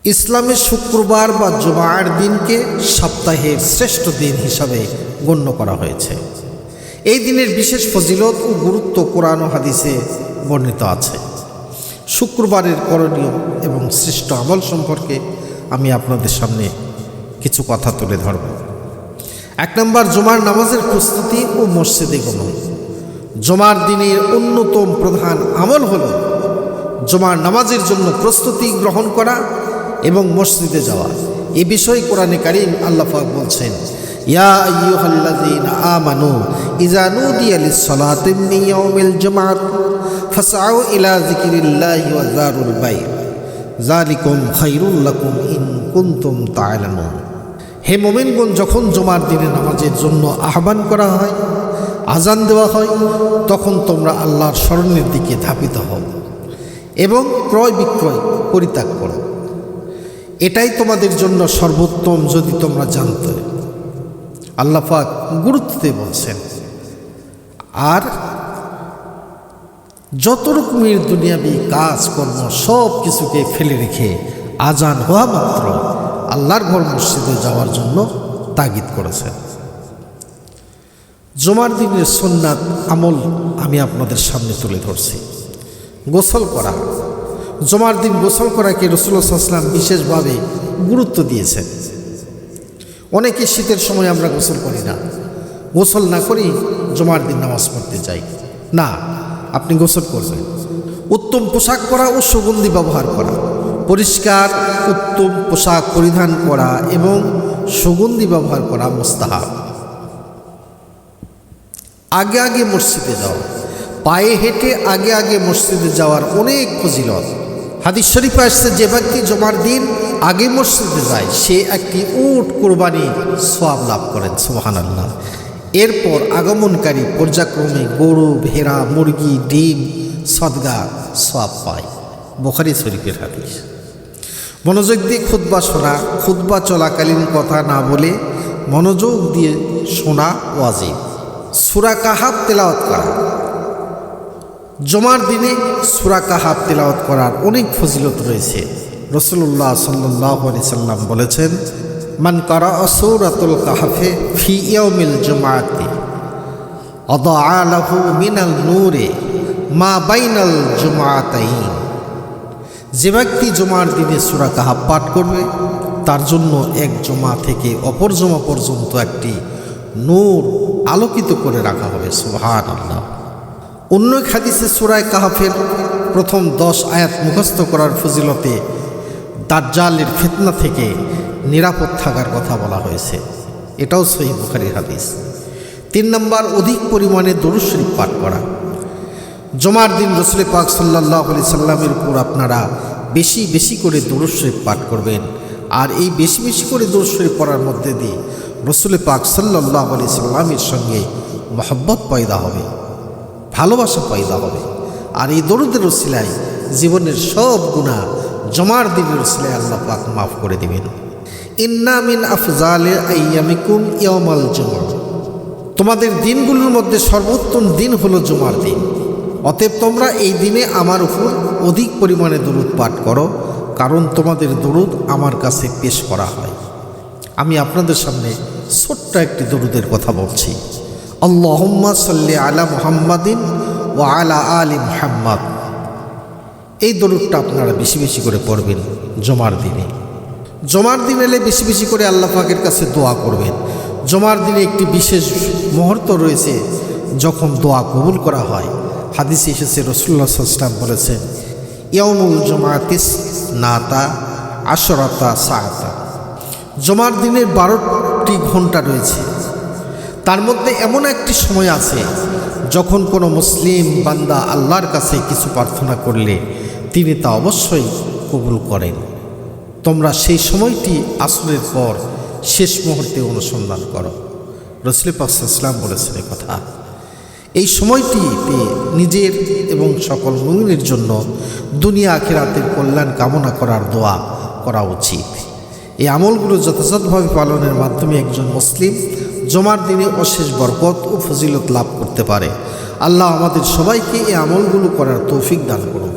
ইসলামে শুক্রবার বা জুমার দিনকে সপ্তাহের শ্রেষ্ঠ দিন হিসাবে গণ্য করা হয়েছে। এই দিনের বিশেষ ফজিলত ও গুরুত্ব কোরআন ও হাদিসে বর্ণিত আছে। শুক্রবারের করণীয় এবং শ্রেষ্ঠ আমল সম্পর্কে আমি আপনাদের সামনে কিছু কথা তুলে ধরব। 1 নম্বর, জুমার নামাজের প্রস্তুতি ও মসজিদে গমন। জুমার দিনের অন্যতম প্রধান আমল হল জুমার নামাজের জন্য প্রস্তুতি গ্রহণ করা এবং মসজিদে যাওয়া। এ বিষয়ে কোরআনে কারীম আল্লাহ পাক বলছেন, ইয়া আইয়ুহাল্লাযীনা আমানু ইযা নুদিয়া লিস-সালাতি মিন ইয়াউমিল জুমআতি ফাসআউ ইলা যিকরিল্লাহি ওয়া যারুল বাই' যালিকুম খায়রুল লাকুম ইন কুনতুম তা'লামুন। হে মুমিনগণ, যখন জুমার দিনে নামাজের জন্য আহ্বান করা হয়, আজান দেওয়া হয়, তখন তোমরা আল্লাহর স্মরণের দিকে ধাবিত হও এবং ক্রয় বিক্রয় পরিত্যাগ করো। এটাই তোমাদের জন্য সর্বোত্তম যদি তোমরা জানতে। আল্লাহ পাক গুরুত্ব দিয়ে বলছেন। আর যত রকমের দুনিয়াবি কাজকর্ম সব কিছুকে ফেলে রেখে আজান হওয়া মাত্র আল্লাহর ঘর মসজিদে যাওয়ার জন্য তাগিদ করেছেন। জুমার দিনের সুন্নাত আমল আমি আপনাদের সামনে তুলে ধরছি। গোসল করা। জুমার দিন গোসল করাকে রাসূলুল্লাহ সাল্লাল্লাহু আলাইহি ওয়াসাল্লাম বিশেষভাবে গুরুত্ব দিয়েছেন। অনেকে শীতের সময় আমরা গোসল করি না, গোসল না করি জুমার দিন নামাজ পড়তে যাই না। আপনি গোসল করবেন। উত্তম পোশাক পরা ও সুগন্ধি ব্যবহার করা। পরিষ্কার উত্তম পোশাক পরিধান করা এবং সুগন্ধি ব্যবহার করা মুস্তাহাব। আগে আগে মসজিদে যাওয়া। পায়ে হেঁটে আগে আগে মসজিদে যাওয়ার অনেক ফজিলত। হাদিস শরীফে আসছে, যে ব্যক্তি জুমার দিন আগে মসজিদে যায় সে একটি উট কোরবানি সওয়াব লাভ করেন। সুবহানাল্লাহ। এরপর আগমনকারী পর্যায়ক্রমে গরু, ভেড়া, মুরগি, ডিম সদকা সওয়াব পায়। বুখারী শরীফের হাদিস। মনোযোগ দিয়ে খুতবা শোনা। খুতবা চলাকালীন কথা না বলে মনোযোগ দিয়ে শোনা ওয়াজিব। সূরা কাহাফ তেলাওয়াত করা। জুমার দিনে সূরা কাহাফ তেলাওয়াত করার অনেক ফজিলত রয়েছে। রাসূলুল্লাহ সাল্লাল্লাহু আলাইহি সাল্লাম বলেছেন, মান কারাআ সূরাতুল কাহাফে ফি ইয়াউমিল জুমআতি আদাআ লাহু মিনাল নূরে মা বাইনাল জুমআতাইন। যে ব্যক্তি জুমার দিনে সূরা কাহাফ পাঠ করবে তার জন্য এক জুমা থেকে অপর জুমা পর্যন্ত একটি নূর আলোকিত করে রাখা হবে। সুবহানাল্লাহ। অন্য এক হাদিসে সূরা কাহাফের প্রথম 10 আয়াত মুখস্থ করার ফজিলতে দাজ্জালের ফিতনা থেকে নিরাপদ থাকার কথা বলা হয়েছে। এটাও সহিহ বুখারীর হাদিস। 3 নম্বর, অধিক পরিমাণে দরুদ শরীফ পাঠ করা। জুমার দিন রাসূল পাক সাল্লাল্লাহু আলাইহি সাল্লামের উপর আপনারা বেশি বেশি করে দরুদ শরীফ পাঠ করবেন। আর এই বেশি বেশি করে দরুদ শরীফ পড়ার মধ্যে দিয়ে রাসূল পাক সাল্লাল্লাহু আলাইহি সাল্লামের সঙ্গে মহব্বত পয়দা হবে, ভালোবাসা পয়দা হবে। আর এই দরুদের ওসিলায় জীবনের সব গুনাহ জুমার দিনের ওসিলায় আল্লাহ পাক মাফ করে দিবেন। ইন্না মিন আফজালি আইয়ামিকুম ইয়াউমাল জুমআ। তোমাদের দিনগুলোর মধ্যে সর্বোত্তম দিন হলো জুমার দিন। অতএব তোমরা এই দিনে আমার উপর অধিক পরিমাণে দরুদ পাঠ করো, কারণ তোমাদের দরুদ আমার কাছে পেশ করা হয়। আমি আপনাদের সামনে ছোট্ট একটি দরুদের কথা বলছি। আল্লাহুম্মা সাল্লি আলা মুহাম্মাদিন ওয়া আলা আলি মুহাম্মাদ। এই দরুদটা আপনারা বেশি বেশি করে পড়বেন জুমার দিনে। জুমার দিন এলে বেশি বেশি করে আল্লাহ পাকের কাছে দোয়া করবেন। জুমার দিনে একটি বিশেষ মুহূর্ত রয়েছে যখন দোয়া কবুল করা হয়। হাদিসে এসেছে, রাসূলুল্লাহ সাল্লাল্লাহু আলাইহি ওয়াসাল্লাম বলেছেন, ইয়াউমুল জুমআতিস নাতা আশরাতা সাআতা। জুমার দিনের 12টি ঘন্টা রয়েছে। তার মধ্যে এমন একটি সময় আছে যখন কোনো মুসলিম বান্দা আল্লাহর কাছে কিছু প্রার্থনা করলে তিনি তা অবশ্যই কবুল করেন। তোমরা সেই সময়টি আসরের পর শেষ মুহূর্তে অনুসন্ধান করো। রাসূল পাক সাল্লাল্লাহু আলাইহি ওয়াসাল্লাম বলেছেন এই কথা। এই সময়টিতে নিজের এবং সকল মুমিনের জন্য দুনিয়া আখিরাতের কল্যাণ কামনা করার দোয়া করা উচিত। এই আমলগুলো যথাযথভাবে পালনের মাধ্যমে একজন মুসলিম জুমার দিনে অশেষ বরকত ও ফজিলত লাভ করতে পারে। আল্লাহ আমাদের সবাইকে এই আমলগুলো করার তৌফিক দান করুন।